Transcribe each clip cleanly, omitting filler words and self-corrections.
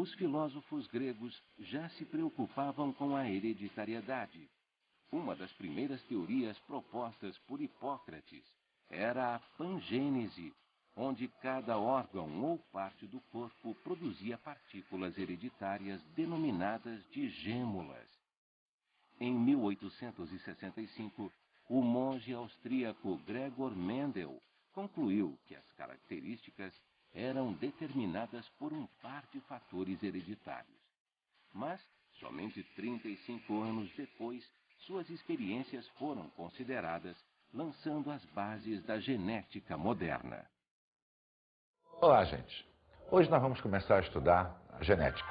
os filósofos gregos já se preocupavam com a hereditariedade. Uma das primeiras teorias propostas por Hipócrates era a pangênese, onde cada órgão ou parte do corpo produzia partículas hereditárias denominadas de gêmulas. Em 1865, o monge austríaco Gregor Mendel concluiu que as características eram determinadas por um par de fatores hereditários. Mas, somente 35 anos depois, suas experiências foram consideradas, lançando as bases da genética moderna. Olá, gente. Hoje nós vamos começar a estudar a genética.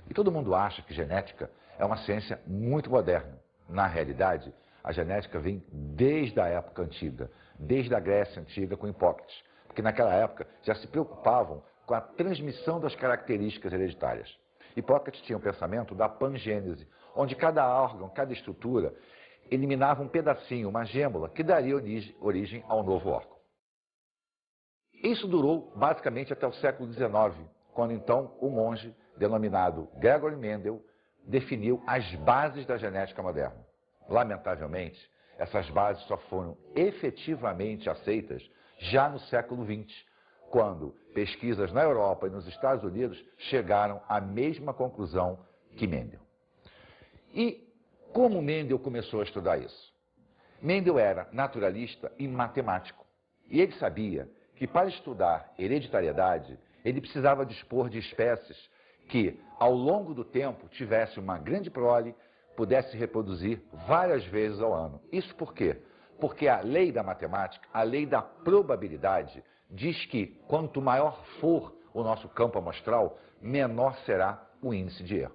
E todo mundo acha que genética é uma ciência muito moderna. Na realidade, a genética vem desde a época antiga, desde a Grécia Antiga com Hipócrates, porque naquela época já se preocupavam com a transmissão das características hereditárias. Hipócrates tinha o pensamento da pangênese, onde cada órgão, cada estrutura, eliminava um pedacinho, uma gêmula, que daria origem ao novo órgão. Isso durou basicamente até o século XIX, quando então o monge, denominado Gregor Mendel, definiu as bases da genética moderna. Lamentavelmente, essas bases só foram efetivamente aceitas já no século XX, quando pesquisas na Europa e nos Estados Unidos chegaram à mesma conclusão que Mendel. E como Mendel começou a estudar isso? Mendel era naturalista e matemático. E ele sabia que para estudar hereditariedade, ele precisava dispor de espécies que, ao longo do tempo, tivessem uma grande prole, pudesse reproduzir várias vezes ao ano. Isso por quê? Porque a lei da matemática, a lei da probabilidade, diz que quanto maior for o nosso campo amostral, menor será o índice de erro.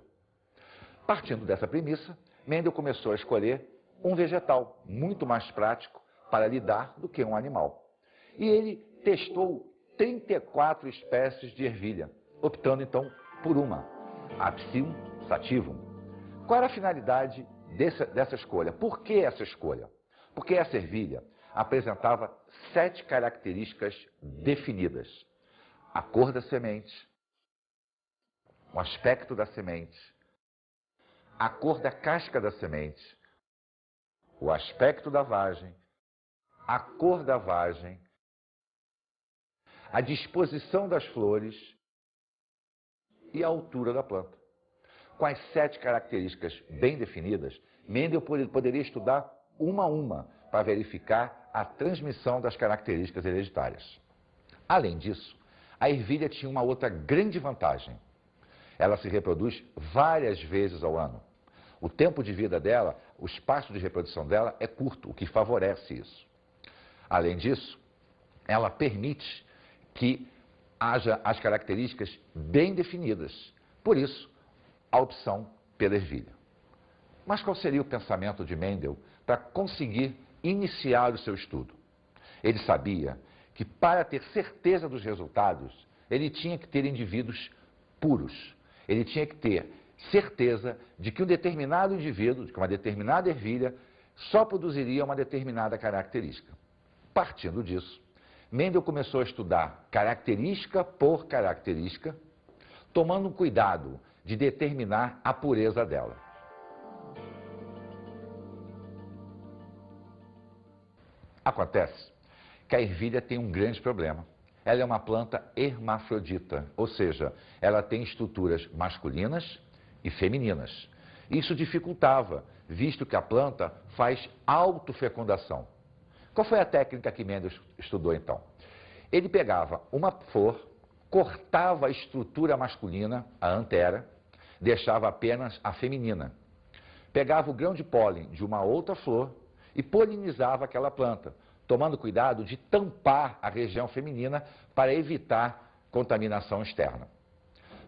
Partindo dessa premissa, Mendel começou a escolher um vegetal muito mais prático para lidar do que um animal. E ele testou 34 espécies de ervilha, optando então por uma, a Psyllum sativum. Qual era a finalidade dessa escolha? Por que essa escolha? Porque essa ervilha apresentava 7 características definidas: a cor da semente, o aspecto da semente, a cor da casca da semente, o aspecto da vagem, a cor da vagem, a disposição das flores e a altura da planta. Com as 7 características bem definidas, Mendel poderia estudar uma a uma para verificar a transmissão das características hereditárias. Além disso, a ervilha tinha uma outra grande vantagem. Ela se reproduz várias vezes ao ano. O tempo de vida dela, o espaço de reprodução dela é curto, o que favorece isso. Além disso, ela permite que haja as características bem definidas. Por isso, a opção pela ervilha. Mas qual seria o pensamento de Mendel para conseguir iniciar o seu estudo? Ele sabia que para ter certeza dos resultados, ele tinha que ter indivíduos puros. Ele tinha que ter certeza de que um determinado indivíduo, de que uma determinada ervilha, só produziria uma determinada característica. Partindo disso, Mendel começou a estudar característica por característica, tomando cuidado de determinar a pureza dela. Acontece que a ervilha tem um grande problema. Ela é uma planta hermafrodita, ou seja, ela tem estruturas masculinas e femininas. Isso dificultava, visto que a planta faz autofecundação. Qual foi a técnica que Mendel estudou então? Ele pegava uma flor, cortava a estrutura masculina, a antera, deixava apenas a feminina. Pegava o grão de pólen de uma outra flor e polinizava aquela planta, tomando cuidado de tampar a região feminina para evitar contaminação externa.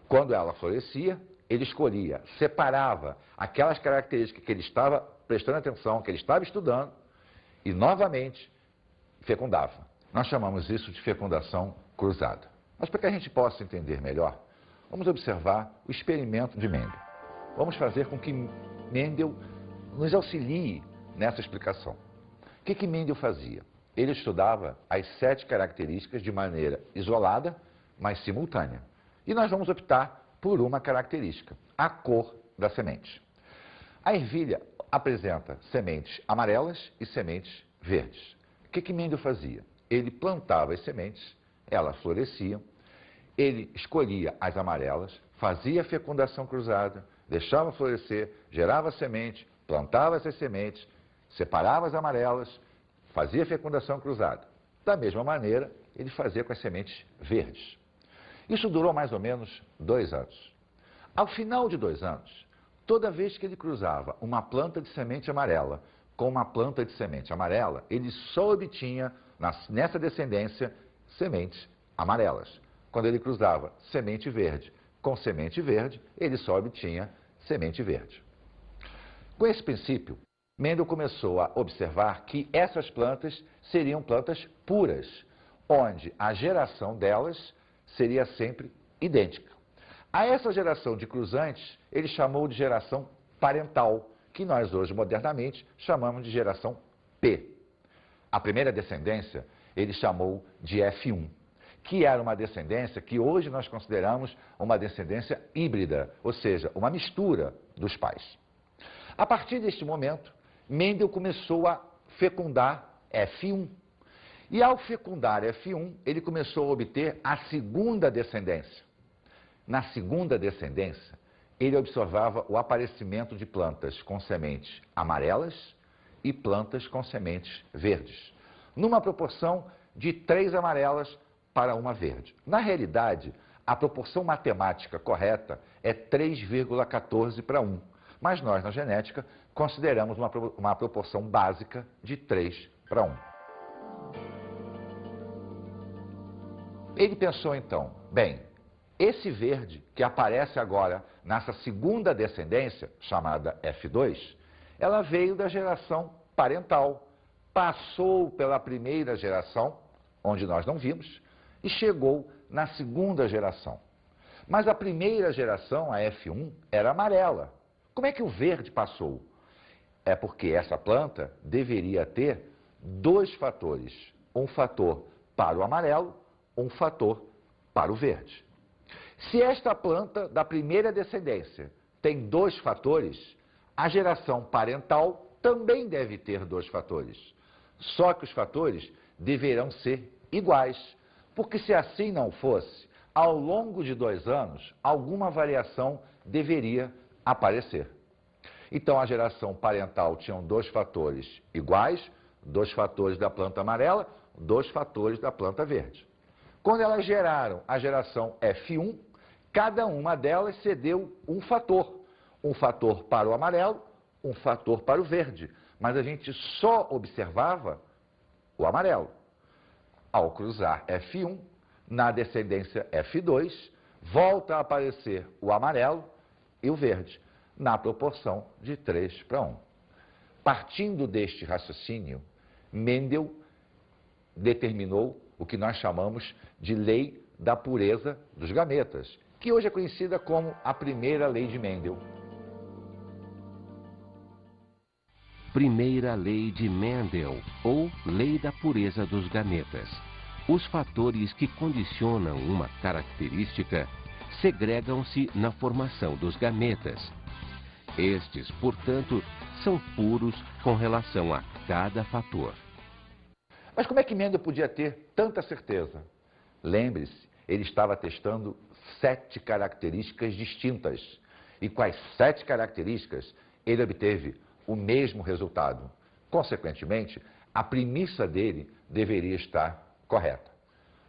Quando ela florescia, ele escolhia, separava aquelas características que ele estava prestando atenção, que ele estava estudando, e novamente fecundava. Nós chamamos isso de fecundação cruzada. Mas para que a gente possa entender melhor, vamos observar o experimento de Mendel. Vamos fazer com que Mendel nos auxilie nessa explicação. O que Mendel fazia? ele estudava as 7 características de maneira isolada, mas simultânea. E nós vamos optar por uma característica, a cor da semente. A ervilha apresenta sementes amarelas e sementes verdes. O que Mendel fazia? Ele plantava as sementes, elas floresciam, ele escolhia as amarelas, fazia a fecundação cruzada, deixava florescer, gerava semente, plantava essas sementes, separava as amarelas, fazia a fecundação cruzada. Da mesma maneira, ele fazia com as sementes verdes. Isso durou mais ou menos 2 anos. Ao final de 2 anos, toda vez que ele cruzava uma planta de semente amarela com uma planta de semente amarela, ele só obtinha, nessa descendência, sementes amarelas. Quando ele cruzava semente verde com semente verde, ele só obtinha semente verde. Com esse princípio, Mendel começou a observar que essas plantas seriam plantas puras, onde a geração delas seria sempre idêntica. A essa geração de cruzantes, ele chamou de geração parental, que nós hoje, modernamente, chamamos de geração P. A primeira descendência, ele chamou de F1, que era uma descendência que hoje nós consideramos uma descendência híbrida, ou seja, uma mistura dos pais. A partir deste momento, Mendel começou a fecundar F1. E ao fecundar F1, ele começou a obter a segunda descendência. Na segunda descendência, ele observava o aparecimento de plantas com sementes amarelas e plantas com sementes verdes, numa proporção de 3 amarelas para 1 verde. Na realidade, a proporção matemática correta é 3,14 para 1, mas nós, na genética, consideramos uma proporção básica de 3 para 1. Ele pensou então, bem, esse verde que aparece agora nessa segunda descendência, chamada F2, ela veio da geração parental, passou pela primeira geração, onde nós não vimos, e chegou na segunda geração. Mas a primeira geração, a F1, era amarela. Como é que o verde passou? É porque essa planta deveria ter 2 fatores. Um fator para o amarelo, um fator para o verde. Se esta planta da primeira descendência tem 2 fatores, a geração parental também deve ter 2 fatores. Só que os fatores deverão ser iguais, porque se assim não fosse, ao longo de 2 anos, alguma variação deveria aparecer. Então a geração parental tinha 2 fatores iguais, 2 fatores da planta amarela, 2 fatores da planta verde. Quando elas geraram a geração F1, cada uma delas cedeu um fator para o amarelo, um fator para o verde, mas a gente só observava o amarelo. Ao cruzar F1, na descendência F2, volta a aparecer o amarelo e o verde, na proporção de 3 para 1. Partindo deste raciocínio, Mendel determinou o que nós chamamos de lei da pureza dos gametas, que hoje é conhecida como a primeira lei de Mendel. Primeira lei de Mendel, ou lei da pureza dos gametas. Os fatores que condicionam uma característica segregam-se na formação dos gametas. Estes, portanto, são puros com relação a cada fator. Mas como é que Mendel podia ter tanta certeza? Lembre-se, ele estava testando 7 características distintas. E com as 7 características, ele obteve o mesmo resultado. Consequentemente, a premissa dele deveria estar correta.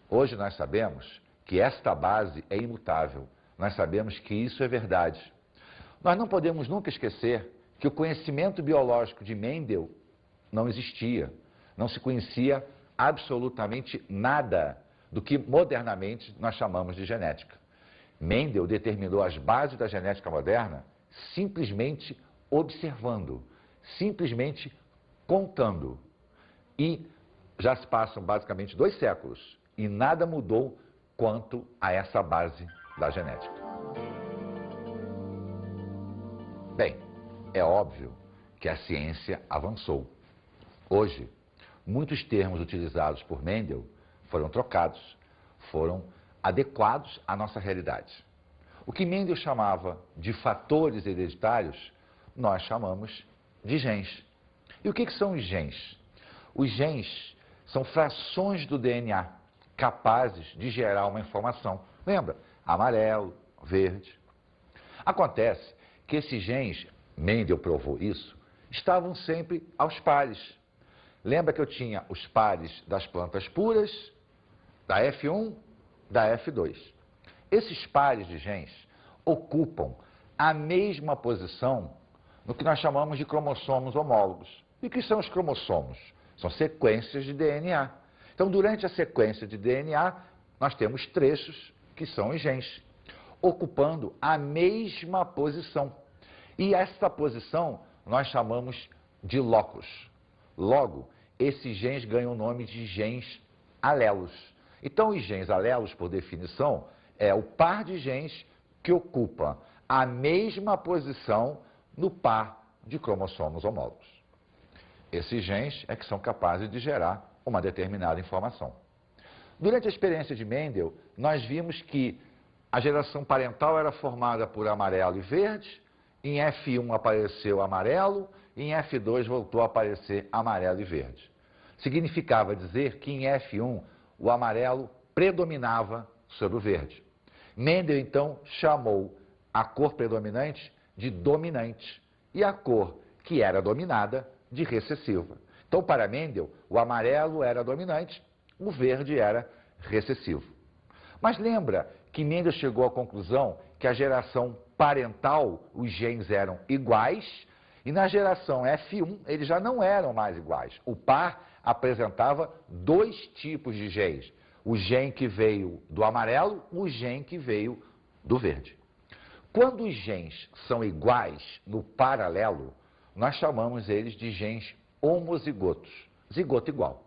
Hoje nós sabemos que esta base é imutável. Nós sabemos que isso é verdade. Nós não podemos nunca esquecer que o conhecimento biológico de Mendel não existia. Não se conhecia absolutamente nada do que modernamente nós chamamos de genética. Mendel determinou as bases da genética moderna simplesmente observando, simplesmente contando. E já se passam basicamente 2 séculos e nada mudou quanto a essa base da genética. Bem, é óbvio que a ciência avançou. Hoje, muitos termos utilizados por Mendel foram trocados, foram adequados à nossa realidade. O que Mendel chamava de fatores hereditários, nós chamamos de genes. E o que são os genes? Os genes são frações do DNA capazes de gerar uma informação. Lembra? Amarelo, verde. Acontece que esses genes, Mendel provou isso, estavam sempre aos pares. Lembra que eu tinha os pares das plantas puras, da F1, da F2. Esses pares de genes ocupam a mesma posição no que nós chamamos de cromossomos homólogos. E o que são os cromossomos? São sequências de DNA. Então, durante a sequência de DNA, nós temos trechos que são os genes, ocupando a mesma posição. E esta posição nós chamamos de locus. Logo, esses genes ganham o nome de genes alelos. Então, os genes alelos, por definição, é o par de genes que ocupa a mesma posição no par de cromossomos homólogos. Esses genes é que são capazes de gerar uma determinada informação. Durante a experiência de Mendel, nós vimos que a geração parental era formada por amarelo e verde, em F1 apareceu amarelo, e em F2 voltou a aparecer amarelo e verde. Significava dizer que em F1 o amarelo predominava sobre o verde. Mendel, então, chamou a cor predominante de dominante e a cor que era dominada de recessiva. Então, para Mendel, o amarelo era dominante, o verde era recessivo. Mas lembra que Mendel chegou à conclusão que a geração parental, os genes eram iguais, e na geração F1 eles já não eram mais iguais. O par apresentava dois tipos de genes. O gene que veio do amarelo, o gene que veio do verde. Quando os genes são iguais no paralelo, nós chamamos eles de genes homozigotos, zigoto igual.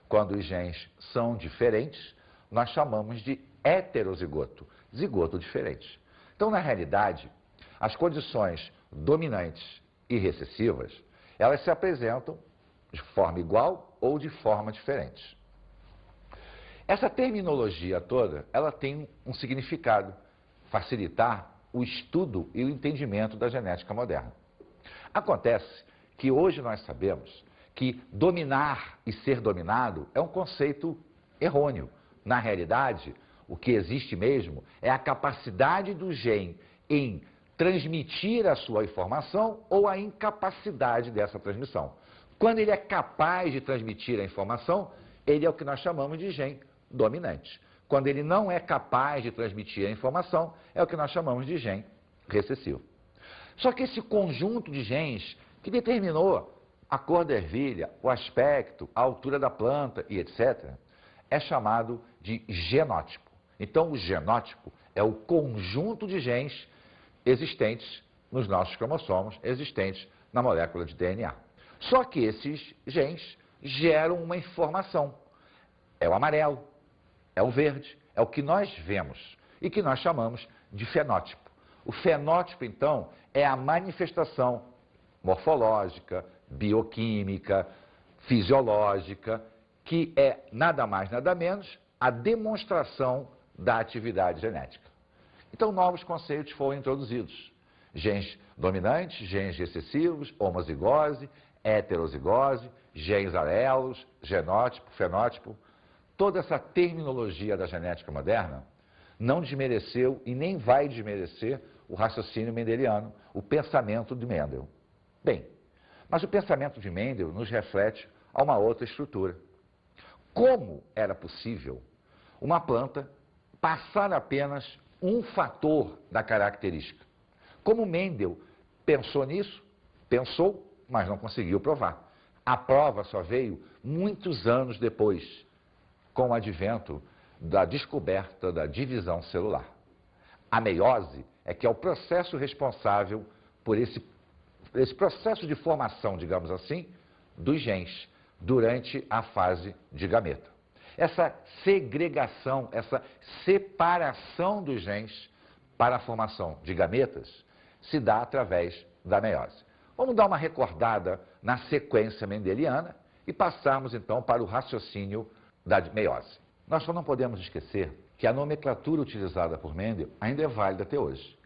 Quando os genes são diferentes, nós chamamos de heterozigoto, zigoto diferente. Então, na realidade, as condições dominantes e recessivas, elas se apresentam de forma igual ou de forma diferente. Essa terminologia toda, ela tem um significado, facilitar o estudo e o entendimento da genética moderna. Acontece que hoje nós sabemos que dominar e ser dominado é um conceito errôneo. Na realidade, o que existe mesmo é a capacidade do gene em transmitir a sua informação ou a incapacidade dessa transmissão. Quando ele é capaz de transmitir a informação, ele é o que nós chamamos de gene dominante. Quando ele não é capaz de transmitir a informação, é o que nós chamamos de gene recessivo. Só que esse conjunto de genes que determinou a cor da ervilha, o aspecto, a altura da planta e etc., é chamado de genótipo. Então, o genótipo é o conjunto de genes existentes nos nossos cromossomos, existentes na molécula de DNA. Só que esses genes geram uma informação. É o amarelo, é o verde, é o que nós vemos e que nós chamamos de fenótipo. O fenótipo, então, é a manifestação morfológica, bioquímica, fisiológica, que é nada mais, nada menos a demonstração da atividade genética. Então, novos conceitos foram introduzidos. Genes dominantes, genes recessivos, homozigose, heterozigose, genes alelos, genótipo, fenótipo. Toda essa terminologia da genética moderna não desmereceu e nem vai desmerecer o raciocínio mendeliano, o pensamento de Mendel. Bem, mas o pensamento de Mendel nos reflete a uma outra estrutura. Como era possível uma planta passar apenas um fator da característica? Como Mendel pensou nisso? Pensou, mas não conseguiu provar. A prova só veio muitos anos depois, com o advento da descoberta da divisão celular. A meiose é que é o processo responsável por esse processo de formação, digamos assim, dos genes durante a fase de gameta. Essa segregação, essa separação dos genes para a formação de gametas se dá através da meiose. Vamos dar uma recordada na sequência mendeliana e passarmos então para o raciocínio da meiose. Nós só não podemos esquecer que a nomenclatura utilizada por Mendel ainda é válida até hoje.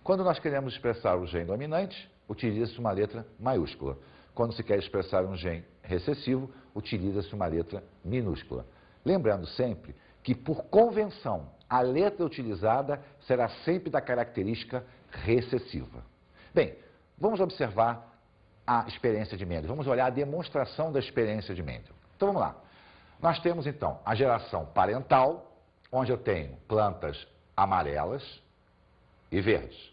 Quando nós queremos expressar o gene dominante, utiliza-se uma letra maiúscula. Quando se quer expressar um gene recessivo, utiliza-se uma letra minúscula. Lembrando sempre que, por convenção, a letra utilizada será sempre da característica recessiva. Bem, vamos observar a experiência de Mendel. Vamos olhar a demonstração da experiência de Mendel. Então vamos lá. Nós temos então a geração parental, onde eu tenho plantas amarelas e verdes.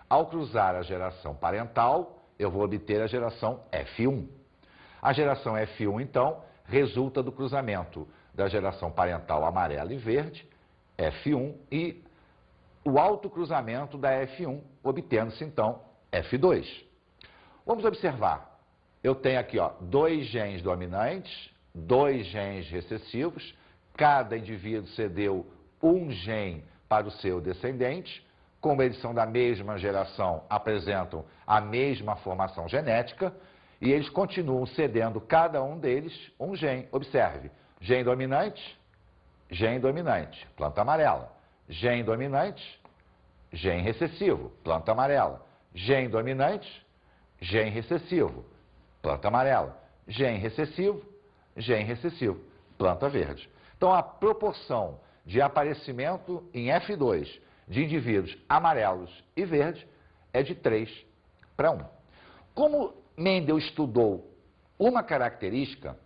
Ao cruzar a geração parental, eu vou obter a geração F1. A geração F1, então, resulta do cruzamento da geração parental amarela e verde, F1, e o autocruzamento da F1, obtendo-se, então, F2. Vamos observar. Eu tenho aqui, ó, 2 genes dominantes, 2 genes recessivos, cada indivíduo cedeu um gene para o seu descendente, como eles são da mesma geração, apresentam a mesma formação genética, e eles continuam cedendo, cada um deles, um gene. Observe, gene dominante, planta amarela. Gene dominante, gene recessivo, planta amarela. Gene dominante, gene recessivo, planta amarela. Gene recessivo, planta verde. Então, a proporção de aparecimento em F2 de indivíduos amarelos e verdes é de 3:1. Como Mendel estudou uma característica,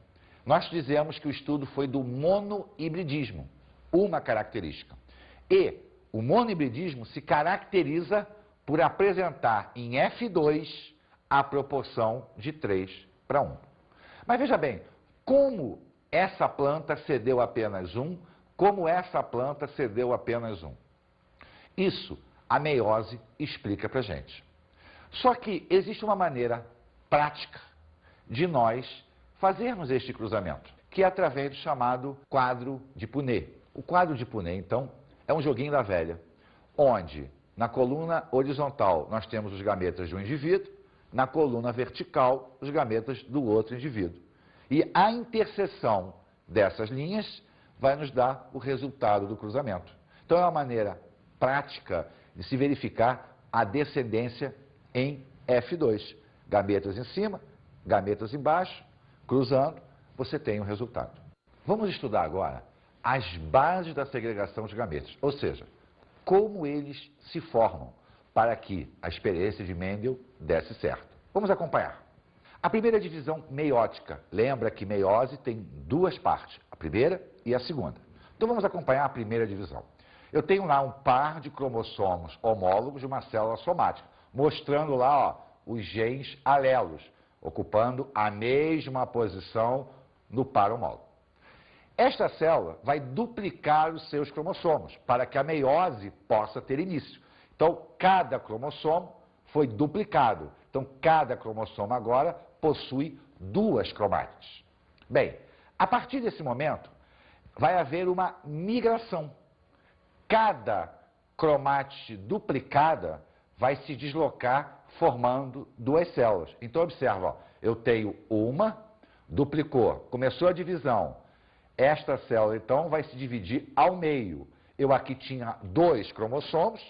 nós dizemos que o estudo foi do monohibridismo, uma característica. E o monohibridismo se caracteriza por apresentar em F2 a proporção de 3:1. Mas veja bem, como essa planta cedeu apenas um, como essa planta cedeu apenas um. Isso a meiose explica para a gente. Só que existe uma maneira prática de nós fazermos este cruzamento, que é através do chamado quadro de Punnett. O quadro de Punnett, então, é um joguinho da velha, onde na coluna horizontal nós temos os gametas de um indivíduo, na coluna vertical os gametas do outro indivíduo. E a interseção dessas linhas vai nos dar o resultado do cruzamento. Então é uma maneira prática de se verificar a descendência em F2. Gametas em cima, gametas embaixo, cruzando, você tem o resultado. Vamos estudar agora as bases da segregação de gametas, ou seja, como eles se formam para que a experiência de Mendel desse certo. Vamos acompanhar. A primeira divisão meiótica, lembra que meiose tem 2 partes, a primeira e a segunda. Então vamos acompanhar a primeira divisão. Eu tenho lá um par de cromossomos homólogos de uma célula somática, mostrando lá, ó, os genes alelos, ocupando a mesma posição no par homólogo. Esta célula vai duplicar os seus cromossomos, para que a meiose possa ter início. Então, cada cromossomo foi duplicado. Então, cada cromossomo agora possui 2 cromátides. Bem, a partir desse momento, vai haver uma migração. Cada cromátide duplicada vai se deslocar formando 2 células. Então, observa, ó, eu tenho uma, duplicou, começou a divisão. Esta célula, então, vai se dividir ao meio. Eu aqui tinha 2 cromossomos,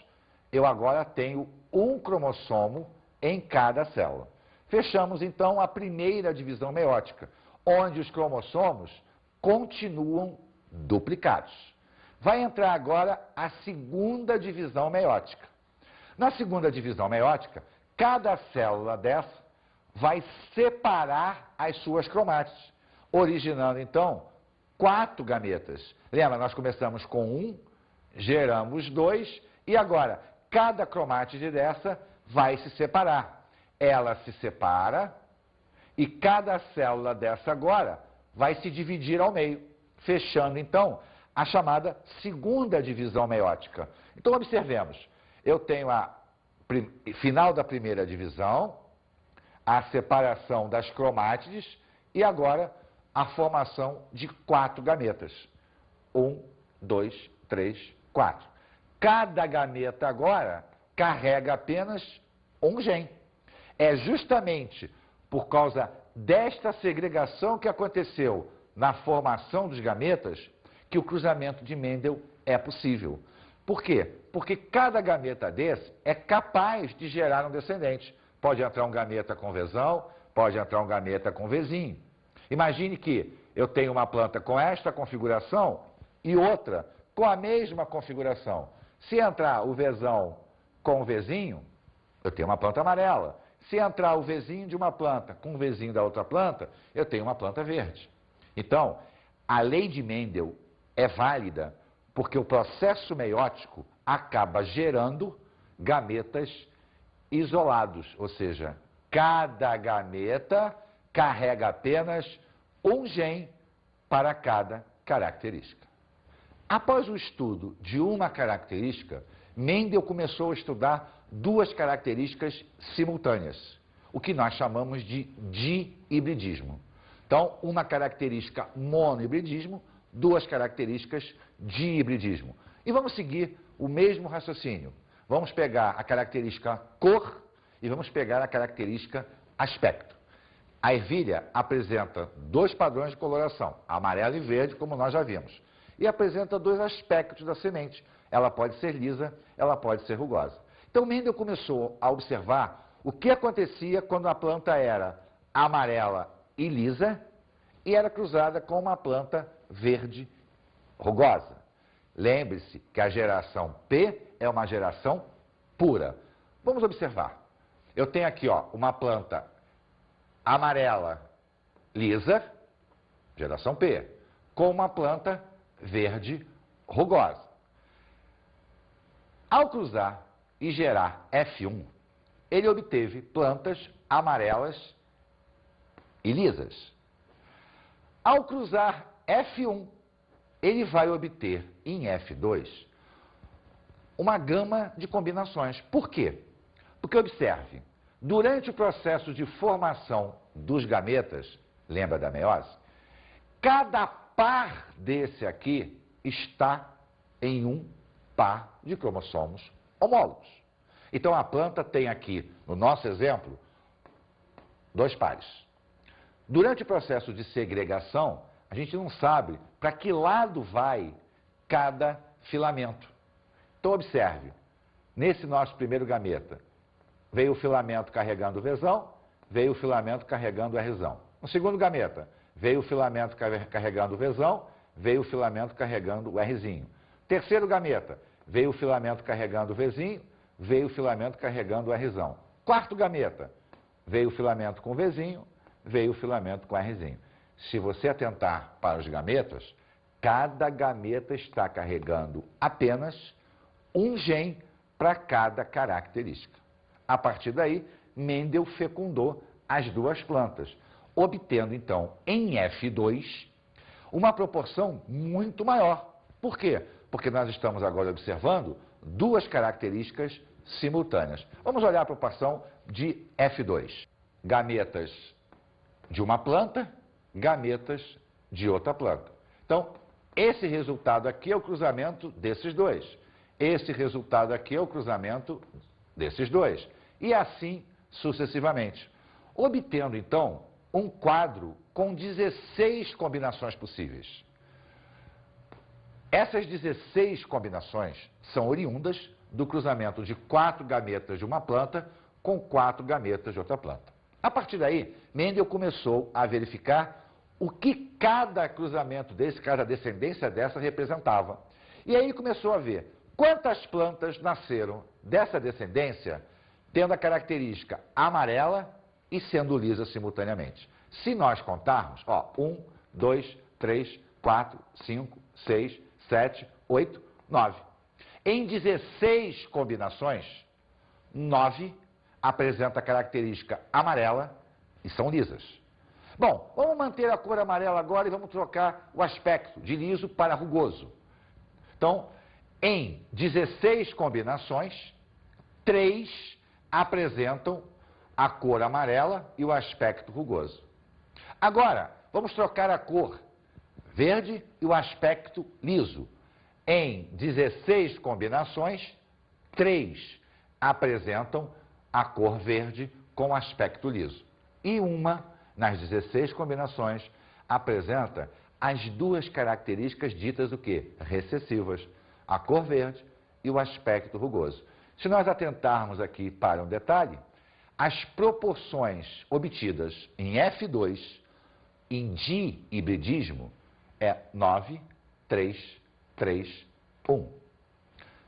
eu agora tenho um cromossomo em cada célula. Fechamos, então, a primeira divisão meiótica, onde os cromossomos continuam duplicados. Vai entrar agora a segunda divisão meiótica. Na segunda divisão meiótica, cada célula dessa vai separar as suas cromátides, originando, então, 4 gametas. Lembra, nós começamos com 1, geramos 2, e agora, cada cromátide dessa vai se separar. Ela se separa, e cada célula dessa agora vai se dividir ao meio, fechando, então, a chamada segunda divisão meiótica. Então, observemos. Eu tenho a final da primeira divisão, a separação das cromátides e agora a formação de 4 gametas. 1, 2, 3, 4. Cada gameta agora carrega apenas um gene. É justamente por causa desta segregação que aconteceu na formação dos gametas que o cruzamento de Mendel é possível. Por quê? Porque cada gameta desse é capaz de gerar um descendente. Pode entrar um gameta com Vzão, pode entrar um gameta com Vzinho. Imagine que eu tenho uma planta com esta configuração e outra com a mesma configuração. Se entrar o Vzão com o Vzinho, eu tenho uma planta amarela. Se entrar o Vzinho de uma planta com o Vzinho da outra planta, eu tenho uma planta verde. Então, a lei de Mendel é válida porque o processo meiótico acaba gerando gametas isolados, ou seja, cada gameta carrega apenas um gene para cada característica. Após o estudo de uma característica, Mendel começou a estudar duas características simultâneas, o que nós chamamos de dihibridismo. Então, uma característica monohibridismo, duas características dihibridismo. E vamos seguir o mesmo raciocínio. Vamos pegar a característica cor e vamos pegar a característica aspecto. A ervilha apresenta dois padrões de coloração, amarelo e verde, como nós já vimos. E apresenta dois aspectos da semente. Ela pode ser lisa, ela pode ser rugosa. Então, Mendel começou a observar o que acontecia quando a planta era amarela e lisa e era cruzada com uma planta verde rugosa. Lembre-se que a geração P é uma geração pura. Vamos observar. Eu tenho aqui uma planta amarela lisa, geração P, com uma planta verde rugosa. Ao cruzar e gerar F1, ele obteve plantas amarelas e lisas. Ao cruzar F1, ele vai obter em F2 uma gama de combinações. Por quê? Porque observe, durante o processo de formação dos gametas, lembra da meiose? Cada par desse aqui está em um par de cromossomos homólogos. Então a planta tem aqui, no nosso exemplo, dois pares. Durante o processo de segregação, a gente não sabe para que lado vai cada filamento. Então observe, nesse nosso primeiro gameta, veio o filamento carregando o Vzão, veio o filamento carregando o Rzão. No segundo gameta, veio o filamento carregando o Vzão, veio o filamento carregando o Rzinho. Terceiro gameta, veio o filamento carregando o Vzinho, veio o filamento carregando o Rzão. Quarto gameta, veio o filamento com o Vzinho, veio o filamento com o Rzinho. Se você atentar para os gametas, cada gameta está carregando apenas um gene para cada característica. A partir daí, Mendel fecundou as duas plantas, obtendo então em F2 uma proporção muito maior. Por quê? Porque nós estamos agora observando duas características simultâneas. Vamos olhar a proporção de F2. Gametas de uma planta, gametas de outra planta. Então, esse resultado aqui é o cruzamento desses dois. Esse resultado aqui é o cruzamento desses dois. E assim sucessivamente. Obtendo, então, um quadro com 16 combinações possíveis. Essas 16 combinações são oriundas do cruzamento de 4 gametas de uma planta com 4 gametas de outra planta. A partir daí, Mendel começou a verificar o que cada cruzamento desse, cada descendência dessa representava. E aí começou a ver quantas plantas nasceram dessa descendência tendo a característica amarela e sendo lisa simultaneamente. Se nós contarmos, 1, 2, 3, 4, 5, 6, 7, 8, 9. Em 16 combinações, 9 apresenta a característica amarela e são lisas. Bom, vamos manter a cor amarela agora e vamos trocar o aspecto de liso para rugoso. Então, em 16 combinações, 3 apresentam a cor amarela e o aspecto rugoso. Agora, vamos trocar a cor verde e o aspecto liso. Em 16 combinações, 3 apresentam a cor verde com aspecto liso. E uma nas 16 combinações, apresenta as duas características ditas o quê? Recessivas, a cor verde e o aspecto rugoso. Se nós atentarmos aqui para um detalhe, as proporções obtidas em F2, em dihibridismo, é 9, 3, 3, 1.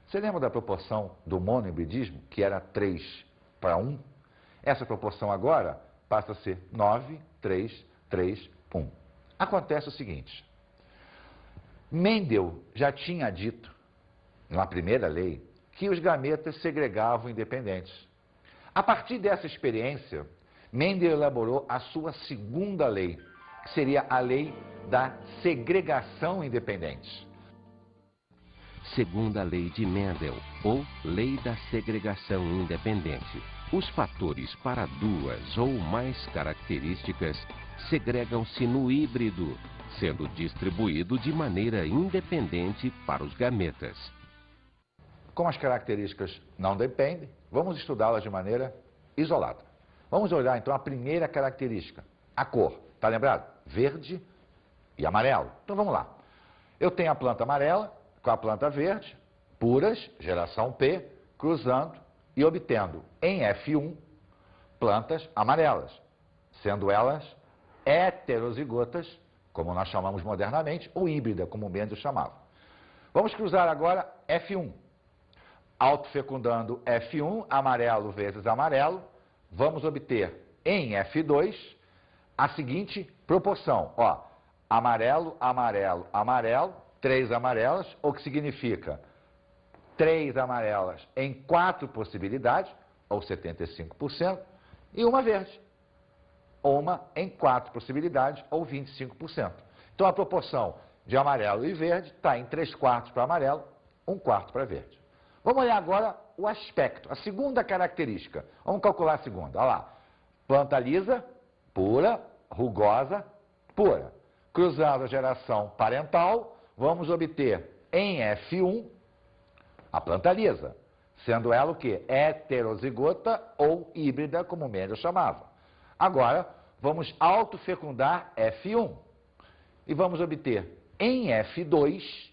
Você lembra da proporção do monohibridismo, que era 3 para 1? Essa proporção agora passa a ser 9, 3, 3, 1. Acontece o seguinte, Mendel já tinha dito, na primeira lei, que os gametas segregavam independentes. A partir dessa experiência, Mendel elaborou a sua segunda lei, que seria a lei da segregação independente. Segunda lei de Mendel, ou lei da segregação independente. Os fatores para duas ou mais características segregam-se no híbrido, sendo distribuído de maneira independente para os gametas. Como as características não dependem, vamos estudá-las de maneira isolada. Vamos olhar então a primeira característica, a cor. Está lembrado? Verde e amarelo. Então vamos lá. Eu tenho a planta amarela com a planta verde, puras, geração P, cruzando e obtendo em F1 plantas amarelas, sendo elas heterozigotas, como nós chamamos modernamente, ou híbrida, como o Mendel chamava. Vamos cruzar agora F1. Autofecundando F1, amarelo vezes amarelo, vamos obter em F2 a seguinte proporção. Ó, amarelo, amarelo, amarelo, 3 amarelas, o que significa 3 amarelas em 4 possibilidades, ou 75%, e uma verde. Uma em 4 possibilidades, ou 25%. Então a proporção de amarelo e verde está em 3/4 para amarelo, 1/4 para verde. Vamos olhar agora o aspecto, a segunda característica. Vamos calcular a segunda. Olha lá. Planta lisa, pura, rugosa, pura. Cruzando a geração parental, vamos obter em F1 a planta lisa, sendo ela o quê? Heterozigota ou híbrida, como o Mendel chamava. Agora, vamos autofecundar F1 e vamos obter em F2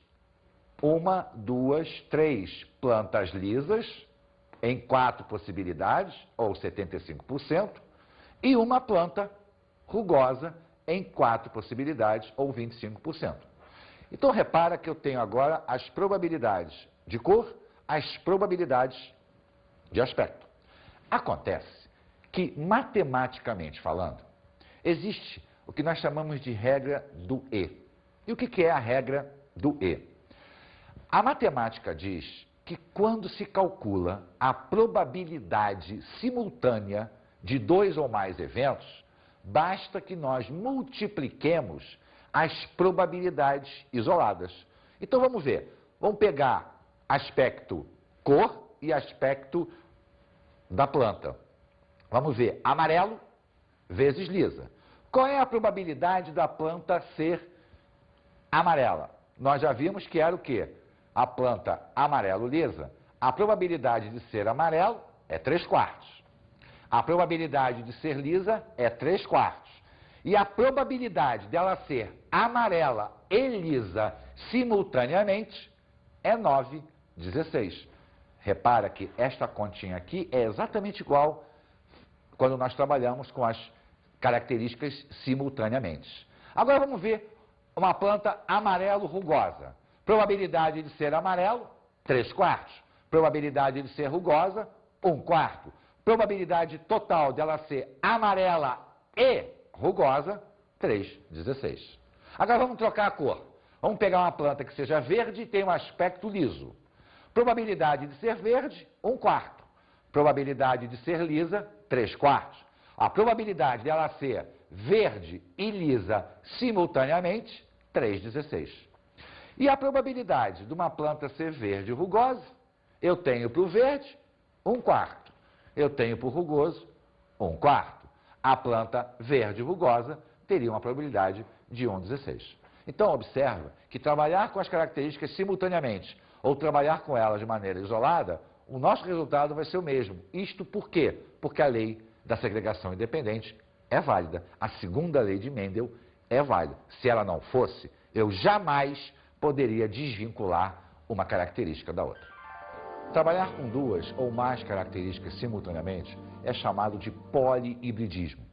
1, 2, 3 plantas lisas em 4 possibilidades, ou 75%, e uma planta rugosa em 4 possibilidades, ou 25%. Então, repara que eu tenho agora as probabilidades de cor, as probabilidades de aspecto. Acontece que, matematicamente falando, existe o que nós chamamos de regra do E. E o que é a regra do E? A matemática diz que quando se calcula a probabilidade simultânea de 2 ou mais eventos, basta que nós multipliquemos as probabilidades isoladas. Então vamos ver, vamos pegar aspecto cor e aspecto da planta. Vamos ver, amarelo vezes lisa. Qual é a probabilidade da planta ser amarela? Nós já vimos que era o quê? A planta amarelo lisa. A probabilidade de ser amarelo é 3/4. A probabilidade de ser lisa é 3/4. E a probabilidade dela ser amarela e lisa simultaneamente é 9/16. Repara que esta continha aqui é exatamente igual quando nós trabalhamos com as características simultaneamente. Agora vamos ver uma planta amarelo rugosa. Probabilidade de ser amarelo, 3/4. Probabilidade de ser rugosa, 1/4. Probabilidade total dela ser amarela e rugosa, 3/16. Agora vamos trocar a cor. Vamos pegar uma planta que seja verde e tenha um aspecto liso. Probabilidade de ser verde, 1/4. Probabilidade de ser lisa, 3/4. A probabilidade dela ser verde e lisa simultaneamente, 3/16. E a probabilidade de uma planta ser verde e rugosa, eu tenho para o verde, 1/4. Eu tenho para o rugoso, 1/4. A planta verde e rugosa teria uma probabilidade de 1/16. Então, observa que trabalhar com as características simultaneamente ou trabalhar com elas de maneira isolada, o nosso resultado vai ser o mesmo. Isto por quê? Porque a lei da segregação independente é válida. A segunda lei de Mendel é válida. Se ela não fosse, eu jamais poderia desvincular uma característica da outra. Trabalhar com duas ou mais características simultaneamente é chamado de polihibridismo.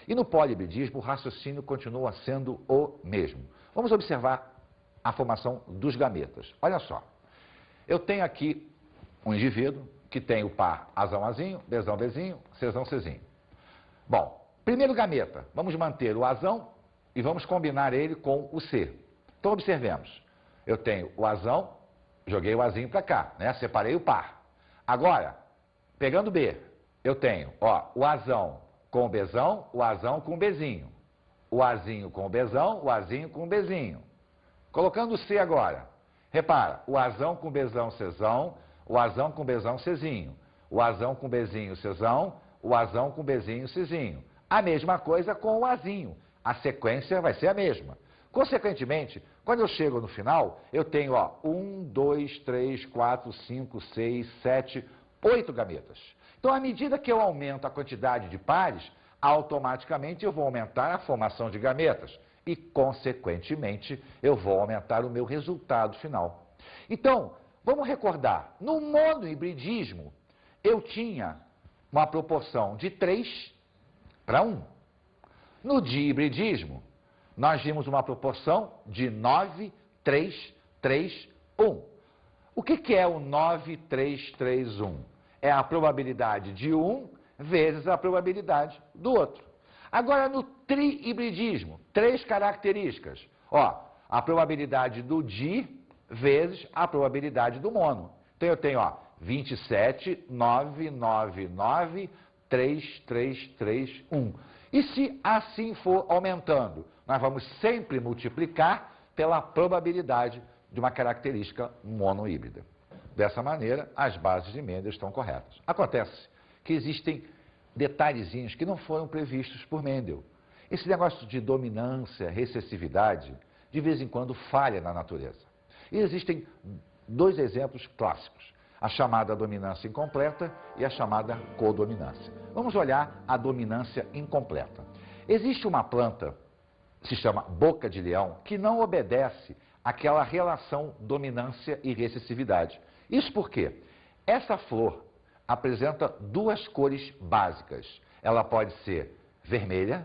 E no polihibridismo, o raciocínio continua sendo o mesmo. Vamos observar a formação dos gametas. Olha só, eu tenho aqui um indivíduo que tem o par Azão Azinho, Bzão Bzinho, Czão Czinho. Bom, primeiro gameta, vamos manter o Azão e vamos combinar ele com o C. Então observemos, eu tenho o Azão, joguei o Azinho para cá, né? Separei o par. Agora, pegando B, eu tenho, ó, o Azão com o Bzão, o Azão com o Bzinho. O Azinho com o Bzão, o Azinho com o Bzinho. Colocando o C agora, repara, o Azão com o Bzão Czão, o Azão com o Bzão Czinho. O Azão com o Bzinho Czão, o Azão com o Bzinho Czinho. A mesma coisa com o Azinho. A sequência vai ser a mesma. Consequentemente, quando eu chego no final, eu tenho, ó, 1, 2, 3, 4, 5, 6, 7, 8 gametas. Então, à medida que eu aumento a quantidade de pares, automaticamente eu vou aumentar a formação de gametas e, consequentemente, eu vou aumentar o meu resultado final. Então, vamos recordar, no monohibridismo, eu tinha uma proporção de 3 para 1. No dihibridismo, nós vimos uma proporção de 9, 3, 3, 1. O que é o 9, 3, 3, 1? É a probabilidade de um vezes a probabilidade do outro. Agora, no trihibridismo, 3 características. Ó, a probabilidade do di vezes a probabilidade do mono. Então, eu tenho, ó, 27, 9, 9, 9, 3, 3, 3, 1. E se assim for aumentando, nós vamos sempre multiplicar pela probabilidade de uma característica monohíbrida. Dessa maneira, as bases de Mendel estão corretas. Acontece que existem detalhezinhos que não foram previstos por Mendel. Esse negócio de dominância, recessividade, de vez em quando falha na natureza. E existem 2 exemplos clássicos, a chamada dominância incompleta e a chamada codominância. Vamos olhar a dominância incompleta. Existe uma planta, se chama boca de leão, que não obedece àquela relação dominância e recessividade. Isso porque essa flor apresenta 2 cores básicas. Ela pode ser vermelha,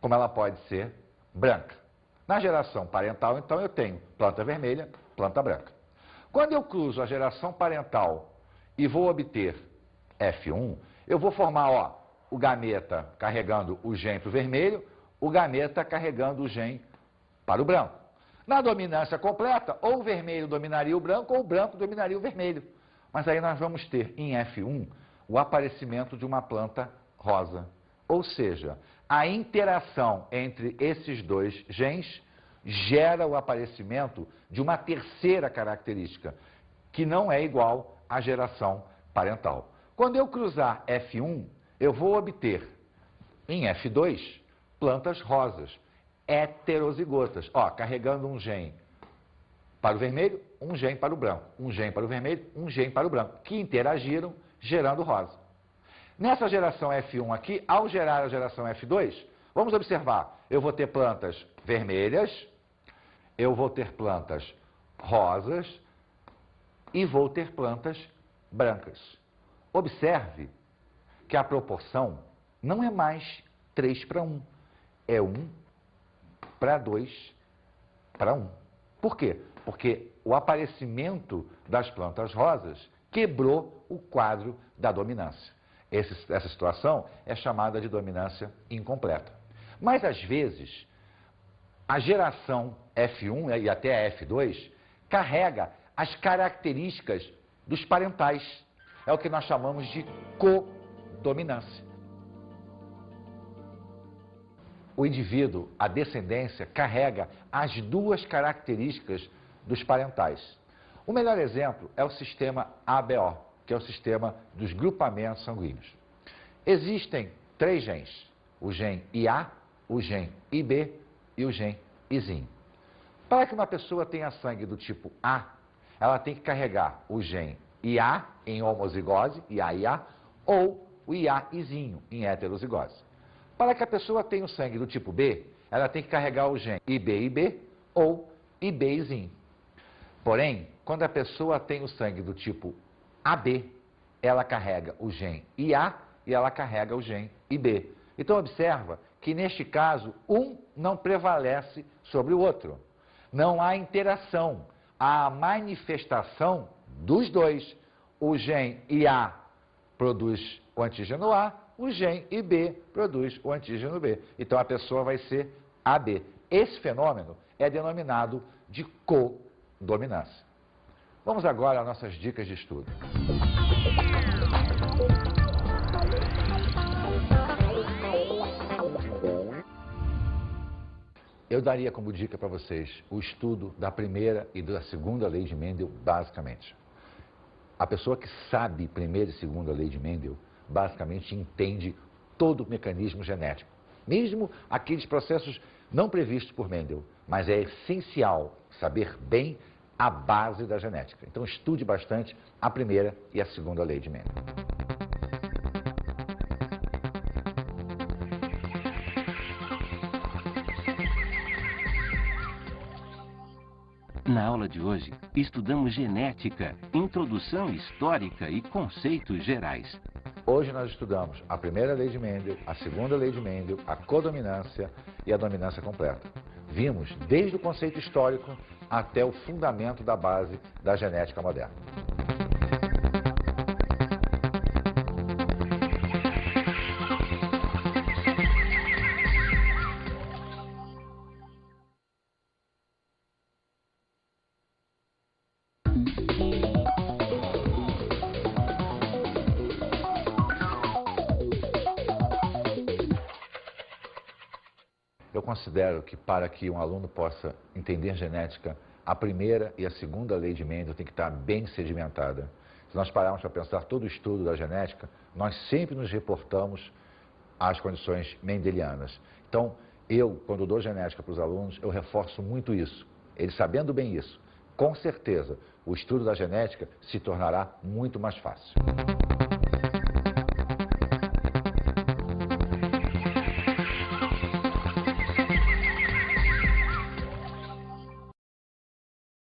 como ela pode ser branca. Na geração parental, então, eu tenho planta vermelha, planta branca. Quando eu cruzo a geração parental e vou obter F1, eu vou formar, ó, o gameta carregando o gen para o vermelho, o gameta carregando o gen para o branco. Na dominância completa, ou o vermelho dominaria o branco, ou o branco dominaria o vermelho. Mas aí nós vamos ter em F1 o aparecimento de uma planta rosa. Ou seja, a interação entre esses 2 genes gera o aparecimento de uma terceira característica, que não é igual à geração parental. Quando eu cruzar F1, eu vou obter em F2 plantas rosas, heterozigotas, ó, carregando um gen para o vermelho, um gen para o branco, um gen para o vermelho, um gen para o branco, que interagiram gerando rosa. Nessa geração F1 aqui, ao gerar a geração F2, vamos observar, eu vou ter plantas vermelhas, eu vou ter plantas rosas e vou ter plantas brancas. Observe que a proporção não é mais 3 para 1, é 1 para 2 para 1. Por quê? Porque o aparecimento das plantas rosas quebrou o quadro da dominância. Essa situação é chamada de dominância incompleta. Mas, às vezes, a geração F1 e até a F2 carrega as características dos parentais. É o que nós chamamos de codominância. O indivíduo, a descendência, carrega as 2 características dos parentais. O melhor exemplo é o sistema ABO, que é o sistema dos grupamentos sanguíneos. Existem 3 genes, o gen IA, o gen IB e o gen Izinho. Para que uma pessoa tenha sangue do tipo A, ela tem que carregar o gen IA em homozigose, IA-IA, ou o IA-Izinho em heterozigose. Para que a pessoa tenha o sangue do tipo B, ela tem que carregar o gene IB ou IBzinho. Porém, quando a pessoa tem o sangue do tipo AB, ela carrega o gene IA e ela carrega o gene IB. Então observa que neste caso, um não prevalece sobre o outro. Não há interação, há a manifestação dos dois. O gene IA produz o antígeno A, o gene IB produz o antígeno B. Então a pessoa vai ser AB. Esse fenômeno é denominado de codominância. Vamos agora às nossas dicas de estudo. Eu daria como dica para vocês o estudo da primeira e da segunda lei de Mendel, basicamente. A pessoa que sabe primeira e segunda lei de Mendel, basicamente entende todo o mecanismo genético. Mesmo aqueles processos não previstos por Mendel, mas é essencial saber bem a base da genética. Então estude bastante a primeira e a segunda lei de Mendel. Na aula de hoje, estudamos genética, introdução histórica e conceitos gerais. Hoje nós estudamos a primeira lei de Mendel, a segunda lei de Mendel, a codominância e a dominância completa. Vimos desde o conceito histórico até o fundamento da base da genética moderna. Eu considero que para que um aluno possa entender genética, a primeira e a segunda lei de Mendel tem que estar bem sedimentada. Se nós pararmos para pensar todo o estudo da genética, nós sempre nos reportamos às condições mendelianas. Então, quando dou genética para os alunos, eu reforço muito isso. Eles sabendo bem isso, com certeza, o estudo da genética se tornará muito mais fácil.